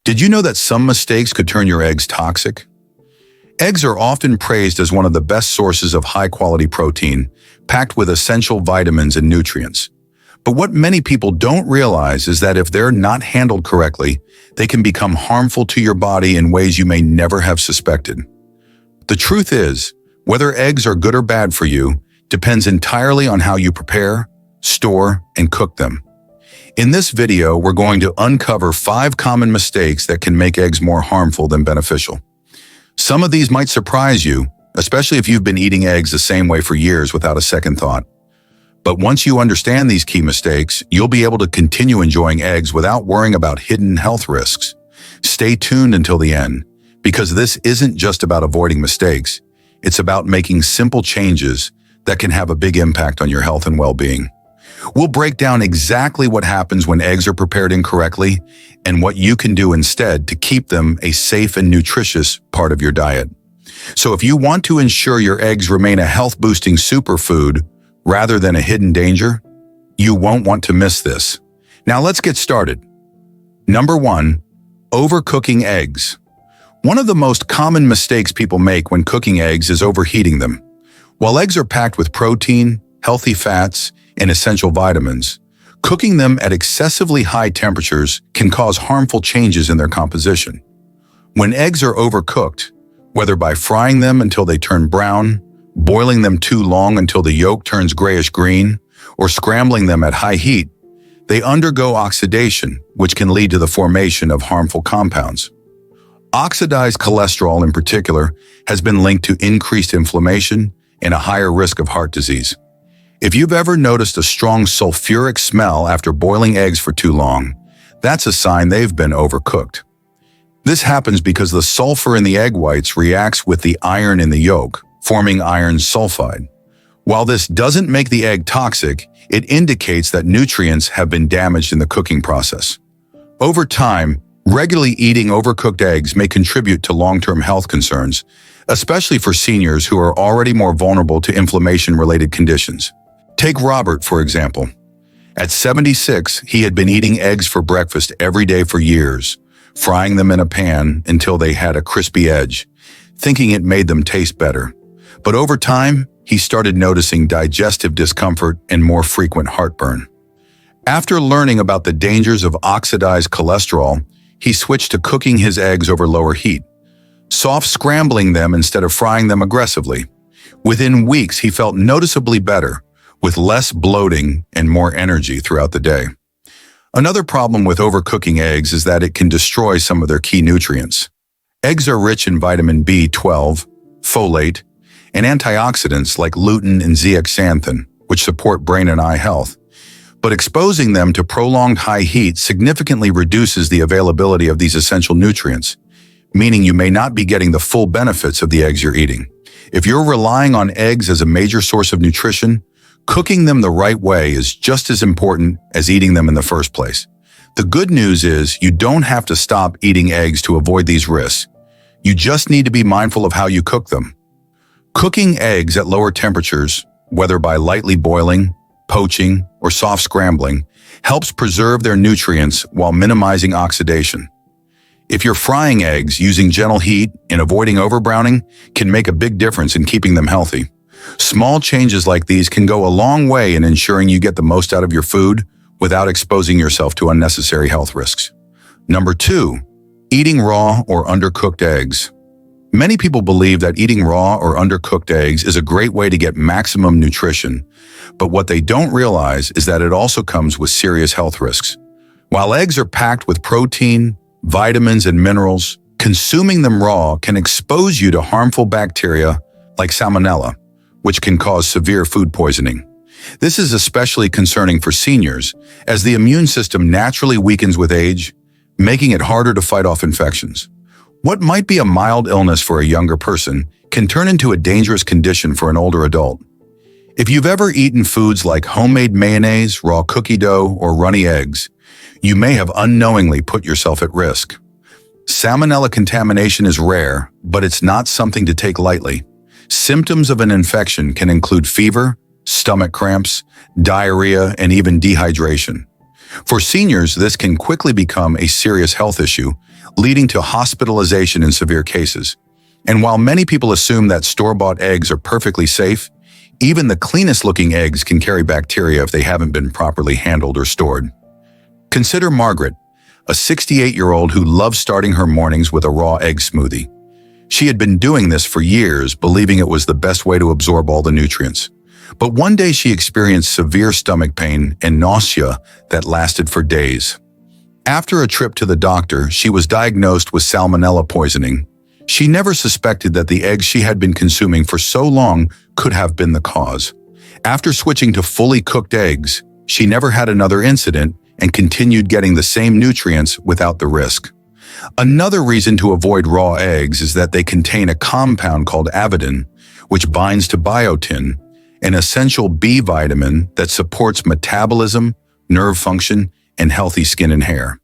Did you know that some mistakes could turn your eggs toxic? Eggs are often praised as one of the best sources of high-quality protein, packed with essential vitamins and nutrients. But what many people don't realize is that if they're not handled correctly, they can become harmful to your body in ways you may never have suspected. The truth is, whether eggs are good or bad for you depends entirely on how you prepare, store, and cook them. In this video, we're going to uncover 5 common mistakes that can make eggs more harmful than beneficial. Some of these might surprise you, especially if you've been eating eggs the same way for years without a second thought. But once you understand these key mistakes, you'll be able to continue enjoying eggs without worrying about hidden health risks. Stay tuned until the end, because this isn't just about avoiding mistakes. It's about making simple changes that can have a big impact on your health and well-being. We'll break down exactly what happens when eggs are prepared incorrectly and what you can do instead to keep them a safe and nutritious part of your diet. So if you want to ensure your eggs remain a health-boosting superfood rather than a hidden danger, you won't want to miss this. Now let's get started. Number 1, overcooking eggs. One of the most common mistakes people make when cooking eggs is overheating them. While eggs are packed with protein, healthy fats, and essential vitamins, cooking them at excessively high temperatures can cause harmful changes in their composition. When eggs are overcooked, whether by frying them until they turn brown, boiling them too long until the yolk turns grayish-green, or scrambling them at high heat, they undergo oxidation, which can lead to the formation of harmful compounds. Oxidized cholesterol, in particular, has been linked to increased inflammation and a higher risk of heart disease. If you've ever noticed a strong sulfuric smell after boiling eggs for too long, that's a sign they've been overcooked. This happens because the sulfur in the egg whites reacts with the iron in the yolk, forming iron sulfide. While this doesn't make the egg toxic, it indicates that nutrients have been damaged in the cooking process. Over time, regularly eating overcooked eggs may contribute to long-term health concerns, especially for seniors who are already more vulnerable to inflammation-related conditions. Take Robert, for example. At 76, he had been eating eggs for breakfast every day for years, frying them in a pan until they had a crispy edge, thinking it made them taste better. But over time, he started noticing digestive discomfort and more frequent heartburn. After learning about the dangers of oxidized cholesterol, he switched to cooking his eggs over lower heat, soft scrambling them instead of frying them aggressively. Within weeks, he felt noticeably better, with less bloating and more energy throughout the day. Another problem with overcooking eggs is that it can destroy some of their key nutrients. Eggs are rich in vitamin B12, folate, and antioxidants like lutein and zeaxanthin, which support brain and eye health. But exposing them to prolonged high heat significantly reduces the availability of these essential nutrients, meaning you may not be getting the full benefits of the eggs you're eating. If you're relying on eggs as a major source of nutrition, cooking them the right way is just as important as eating them in the first place. The good news is you don't have to stop eating eggs to avoid these risks. You just need to be mindful of how you cook them. Cooking eggs at lower temperatures, whether by lightly boiling, poaching, or soft scrambling, helps preserve their nutrients while minimizing oxidation. If you're frying eggs, using gentle heat and avoiding overbrowning can make a big difference in keeping them healthy. Small changes like these can go a long way in ensuring you get the most out of your food without exposing yourself to unnecessary health risks. Number 2, eating raw or undercooked eggs. Many people believe that eating raw or undercooked eggs is a great way to get maximum nutrition, but what they don't realize is that it also comes with serious health risks. While eggs are packed with protein, vitamins, and minerals, consuming them raw can expose you to harmful bacteria like Salmonella, which can cause severe food poisoning. This is especially concerning for seniors, as the immune system naturally weakens with age, making it harder to fight off infections. What might be a mild illness for a younger person can turn into a dangerous condition for an older adult. If you've ever eaten foods like homemade mayonnaise, raw cookie dough, or runny eggs, you may have unknowingly put yourself at risk. Salmonella contamination is rare, but it's not something to take lightly. Symptoms of an infection can include fever, stomach cramps, diarrhea, and even dehydration. For seniors, this can quickly become a serious health issue, leading to hospitalization in severe cases. And while many people assume that store-bought eggs are perfectly safe, even the cleanest-looking eggs can carry bacteria if they haven't been properly handled or stored. Consider Margaret, a 68-year-old who loves starting her mornings with a raw egg smoothie. She had been doing this for years, believing it was the best way to absorb all the nutrients. But one day she experienced severe stomach pain and nausea that lasted for days. After a trip to the doctor, she was diagnosed with salmonella poisoning. She never suspected that the eggs she had been consuming for so long could have been the cause. After switching to fully cooked eggs, she never had another incident and continued getting the same nutrients without the risk. Another reason to avoid raw eggs is that they contain a compound called avidin, which binds to biotin, an essential B vitamin that supports metabolism, nerve function, and healthy skin and hair.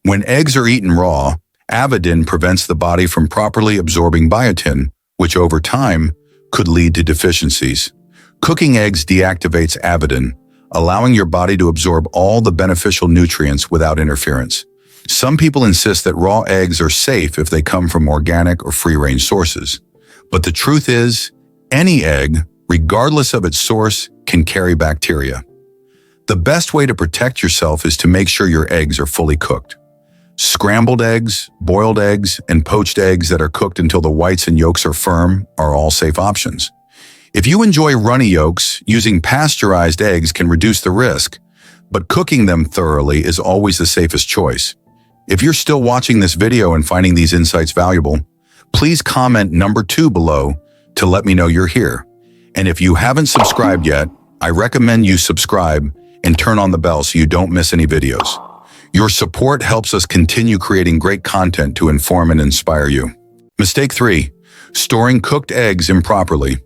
When eggs are eaten raw, avidin prevents the body from properly absorbing biotin, which over time could lead to deficiencies. Cooking eggs deactivates avidin, allowing your body to absorb all the beneficial nutrients without interference. Some people insist that raw eggs are safe if they come from organic or free-range sources. But the truth is, any egg, regardless of its source, can carry bacteria. The best way to protect yourself is to make sure your eggs are fully cooked. Scrambled eggs, boiled eggs, and poached eggs that are cooked until the whites and yolks are firm are all safe options. If you enjoy runny yolks, using pasteurized eggs can reduce the risk, but cooking them thoroughly is always the safest choice. If you're still watching this video and finding these insights valuable, please comment number 2 below to let me know you're here. And if you haven't subscribed yet, I recommend you subscribe and turn on the bell so you don't miss any videos. Your support helps us continue creating great content to inform and inspire you. Mistake 3. Storing cooked eggs improperly.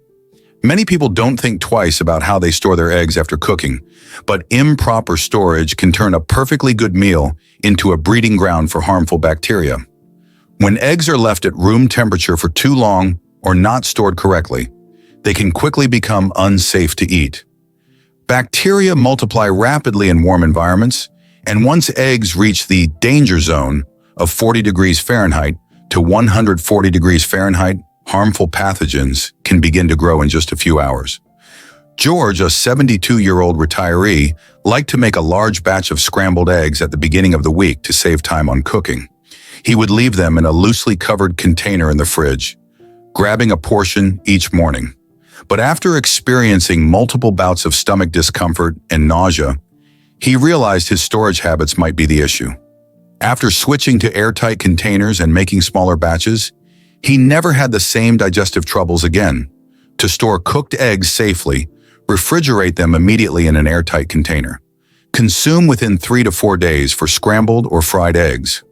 Many people don't think twice about how they store their eggs after cooking, but improper storage can turn a perfectly good meal into a breeding ground for harmful bacteria. When eggs are left at room temperature for too long or not stored correctly, they can quickly become unsafe to eat. Bacteria multiply rapidly in warm environments, and once eggs reach the danger zone of 40 degrees Fahrenheit to 140 degrees Fahrenheit, harmful pathogens can begin to grow in just a few hours. George, a 72-year-old retiree, liked to make a large batch of scrambled eggs at the beginning of the week to save time on cooking. He would leave them in a loosely covered container in the fridge, grabbing a portion each morning. But after experiencing multiple bouts of stomach discomfort and nausea, he realized his storage habits might be the issue. After switching to airtight containers and making smaller batches, he never had the same digestive troubles again. To store cooked eggs safely, refrigerate them immediately in an airtight container. Consume within 3 to 4 days for scrambled or fried eggs.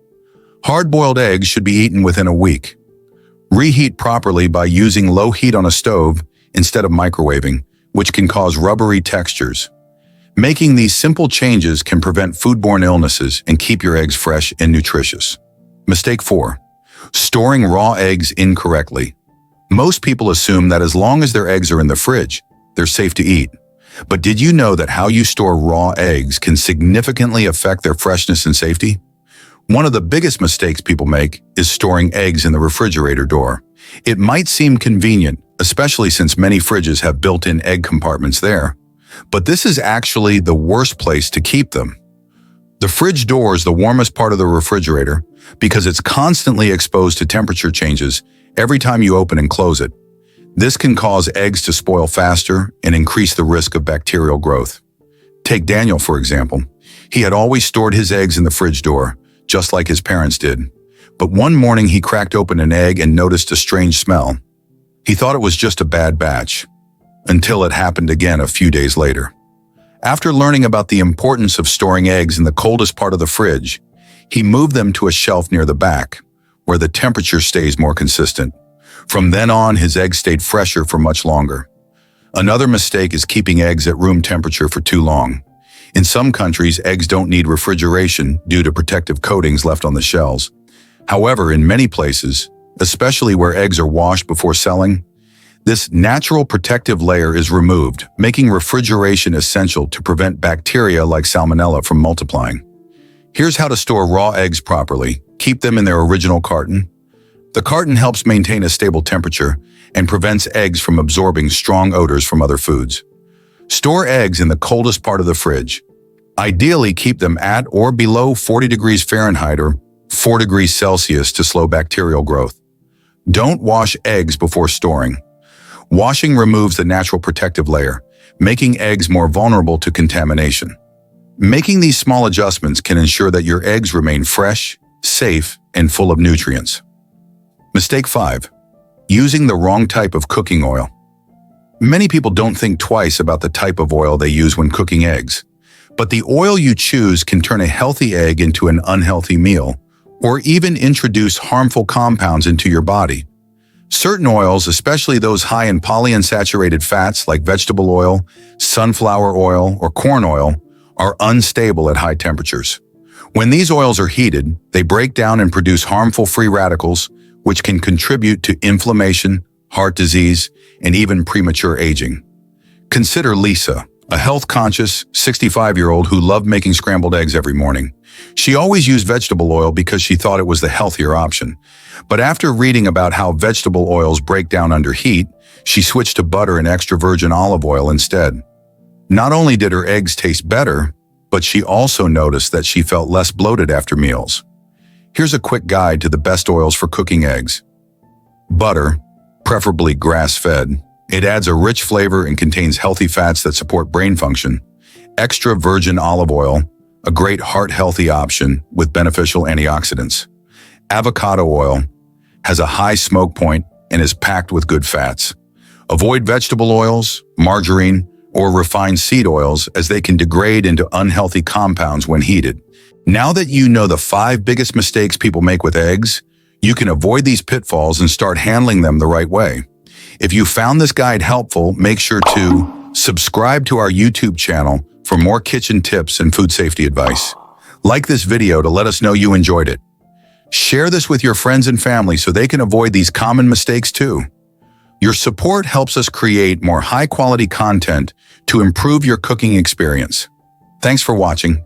Hard-boiled eggs should be eaten within a week. Reheat properly by using low heat on a stove instead of microwaving, which can cause rubbery textures. Making these simple changes can prevent foodborne illnesses and keep your eggs fresh and nutritious. Mistake 4. Storing raw eggs incorrectly. Most people assume that as long as their eggs are in the fridge, they're safe to eat. But did you know that how you store raw eggs can significantly affect their freshness and safety? One of the biggest mistakes people make is storing eggs in the refrigerator door. It might seem convenient, especially since many fridges have built-in egg compartments there. But this is actually the worst place to keep them. The fridge door is the warmest part of the refrigerator because it's constantly exposed to temperature changes every time you open and close it. This can cause eggs to spoil faster and increase the risk of bacterial growth. Take Daniel, for example. He had always stored his eggs in the fridge door, just like his parents did. But one morning he cracked open an egg and noticed a strange smell. He thought it was just a bad batch, until it happened again a few days later. After learning about the importance of storing eggs in the coldest part of the fridge, he moved them to a shelf near the back, where the temperature stays more consistent. From then on, his eggs stayed fresher for much longer. Another mistake is keeping eggs at room temperature for too long. In some countries, eggs don't need refrigeration due to protective coatings left on the shells. However, in many places, especially where eggs are washed before selling, This natural protective layer is removed, making refrigeration essential to prevent bacteria like Salmonella from multiplying. Here's how to store raw eggs properly. Keep them in their original carton. The carton helps maintain a stable temperature and prevents eggs from absorbing strong odors from other foods. Store eggs in the coldest part of the fridge. Ideally, keep them at or below 40 degrees Fahrenheit or 4 degrees Celsius to slow bacterial growth. Don't wash eggs before storing. Washing removes the natural protective layer, making eggs more vulnerable to contamination. Making these small adjustments can ensure that your eggs remain fresh, safe, and full of nutrients. Mistake 5. Using the wrong type of cooking oil. Many people don't think twice about the type of oil they use when cooking eggs. But the oil you choose can turn a healthy egg into an unhealthy meal, or even introduce harmful compounds into your body. Certain oils, especially those high in polyunsaturated fats like vegetable oil, sunflower oil, or corn oil, are unstable at high temperatures. When these oils are heated, they break down and produce harmful free radicals, which can contribute to inflammation, heart disease, and even premature aging. Consider Lisa, a health-conscious 65-year-old who loved making scrambled eggs every morning. She always used vegetable oil because she thought it was the healthier option. But after reading about how vegetable oils break down under heat, she switched to butter and extra virgin olive oil instead. Not only did her eggs taste better, but she also noticed that she felt less bloated after meals. Here's a quick guide to the best oils for cooking eggs. Butter, preferably grass-fed. It adds a rich flavor and contains healthy fats that support brain function. Extra virgin olive oil, a great heart-healthy option with beneficial antioxidants. Avocado oil has a high smoke point and is packed with good fats. Avoid vegetable oils, margarine, or refined seed oils as they can degrade into unhealthy compounds when heated. Now that you know the 5 biggest mistakes people make with eggs, you can avoid these pitfalls and start handling them the right way. If you found this guide helpful, make sure to subscribe to our YouTube channel for more kitchen tips and food safety advice. Like this video to let us know you enjoyed it. Share this with your friends and family so they can avoid these common mistakes too. Your support helps us create more high-quality content to improve your cooking experience. Thanks for watching.